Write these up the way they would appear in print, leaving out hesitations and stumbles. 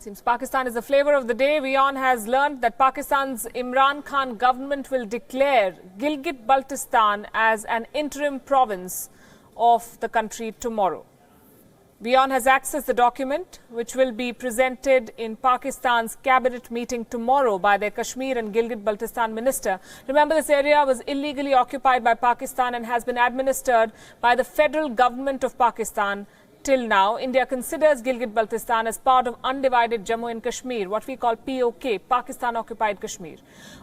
Seems Pakistan is the flavor of the day. WION has learned that Pakistan's Imran Khan government will declare Gilgit-Baltistan as an interim province of the country tomorrow. WION has accessed the document, which will be presented in Pakistan's cabinet meeting tomorrow by their Kashmir and Gilgit-Baltistan minister. Remember, this area was illegally occupied by Pakistan and has been administered by the federal government of Pakistan. Till now, India considers Gilgit-Baltistan as part of undivided Jammu and Kashmir, what we call POK, Pakistan-occupied Kashmir.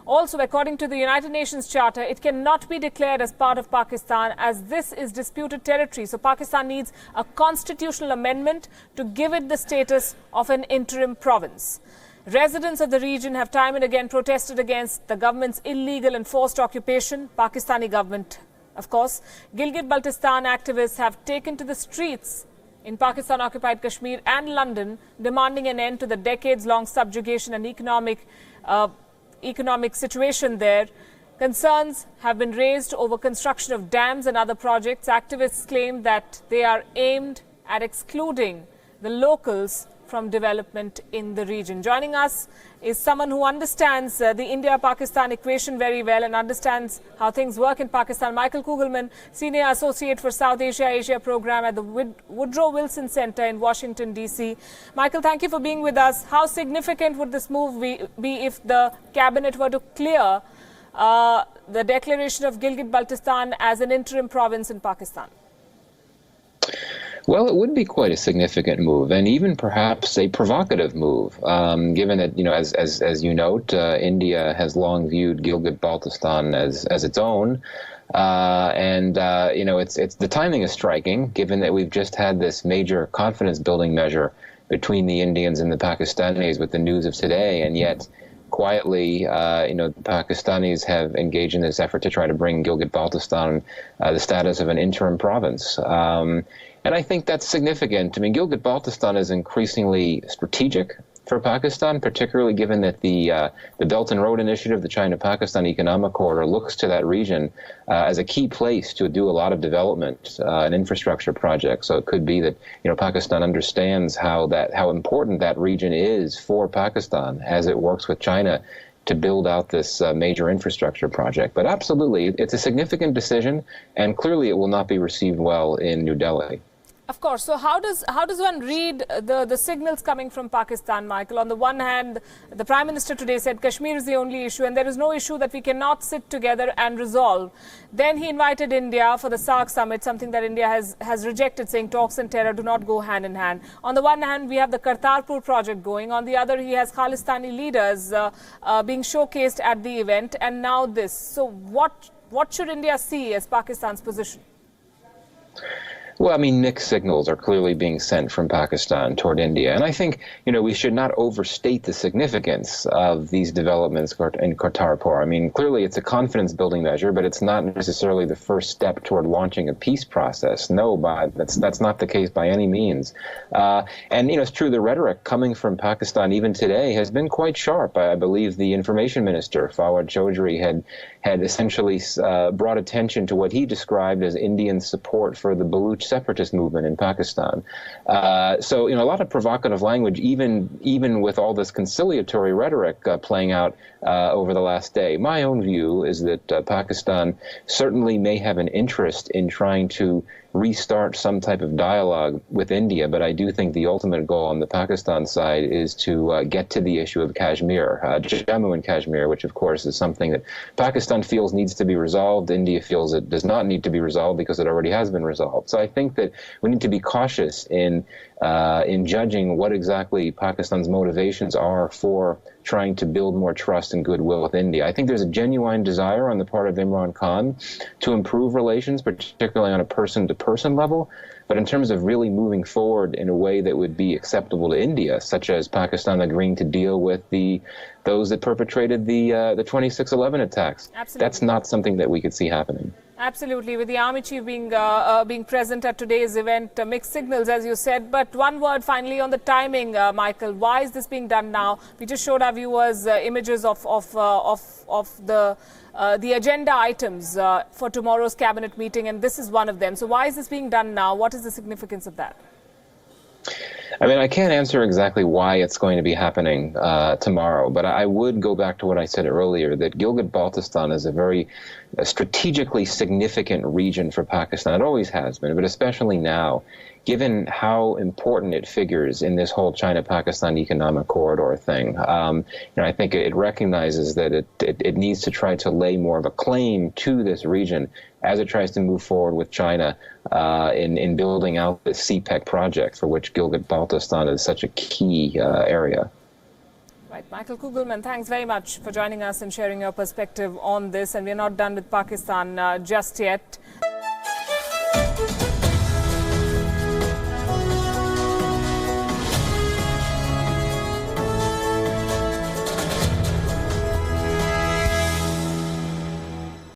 Also, according to the United Nations Charter, it cannot be declared as part of Pakistan as this is disputed territory. So Pakistan needs a constitutional amendment to give it the status of an interim province. Residents of the region have time and again protested against the government's illegal and forced occupation, Pakistani government, of course. Gilgit-Baltistan activists have taken to the streets in Pakistan-occupied Kashmir and London, demanding an end to the decades-long subjugation and economic situation there. Concerns have been raised over construction of dams and other projects. Activists claim that they are aimed at excluding the locals from development in the region. Joining us is someone who understands the India-Pakistan equation very well and understands how things work in Pakistan. Michael Kugelman, Senior Associate for South Asia Program at the Woodrow Wilson Center in Washington, D.C. Michael, thank you for being with us. How significant would this move be if the cabinet were to clear the declaration of Gilgit-Baltistan as an interim province in Pakistan? Well, it would be quite a significant move, and even perhaps a provocative move, given that, as you note, India has long viewed Gilgit-Baltistan as its own, it's the timing is striking, given that we've just had this major confidence-building measure between the Indians and the Pakistanis with the news of today, and yet quietly, the Pakistanis have engaged in this effort to try to bring Gilgit-Baltistan the status of an interim province. And I think that's significant. I mean, Gilgit-Baltistan is increasingly strategic for Pakistan, particularly given that the Belt and Road Initiative, the China-Pakistan Economic Corridor, looks to that region as a key place to do a lot of development and infrastructure projects. So it could be that Pakistan understands how important that region is for Pakistan as it works with China to build out this major infrastructure project. But absolutely, it's a significant decision, and clearly it will not be received well in New Delhi. Of course. So how does one read the signals coming from Pakistan, Michael? On the one hand, the Prime Minister today said Kashmir is the only issue and there is no issue that we cannot sit together and resolve. Then he invited India for the SAARC summit, something that India has rejected, saying talks and terror do not go hand in hand. On the one hand, we have the Kartarpur project going. On the other, he has Khalistani leaders being showcased at the event, and now this. So what should India see as Pakistan's position? Well, I mean, mixed signals are clearly being sent from Pakistan toward India. And I think, we should not overstate the significance of these developments in Kartarpur. I mean, clearly it's a confidence-building measure, but it's not necessarily the first step toward launching a peace process. No, that's not the case by any means. It's true, the rhetoric coming from Pakistan even today has been quite sharp. I believe the information minister, Fawad Chaudhry, had essentially brought attention to what he described as Indian support for the Baluch separatist movement in Pakistan. So a lot of provocative language, even with all this conciliatory rhetoric playing out over the last day. My own view is that Pakistan certainly may have an interest in trying to restart some type of dialogue with India, but I do think the ultimate goal on the Pakistan side is to get to the issue of Kashmir, Jammu and Kashmir, which of course is something that Pakistan feels needs to be resolved. India feels it does not need to be resolved because it already has been resolved. So I think that we need to be cautious in judging what exactly Pakistan's motivations are for trying to build more trust and goodwill with India. I think there's a genuine desire on the part of Imran Khan to improve relations, particularly on a person-to-person level. But in terms of really moving forward in a way that would be acceptable to India, such as Pakistan agreeing to deal with those that perpetrated the 26/11 attacks, Absolutely. That's not something that we could see happening. Absolutely. With the Army Chief being present at today's event, mixed signals, as you said. But one word finally on the timing, Michael. Why is this being done now? We just showed our viewers images of the agenda items for tomorrow's cabinet meeting, and this is one of them. So why is this being done now? What is the significance of that? I mean, I can't answer exactly why it's going to be happening tomorrow, but I would go back to what I said earlier, that Gilgit-Baltistan is a very strategically significant region for Pakistan. It always has been, but especially now, given how important it figures in this whole China-Pakistan economic corridor thing. I think it recognizes that it needs to try to lay more of a claim to this region as it tries to move forward with China in building out the CPEC project, for which Gilgit-Baltistan is such a key area. Right. Michael Kugelman, thanks very much for joining us and sharing your perspective on this. And we're not done with Pakistan just yet.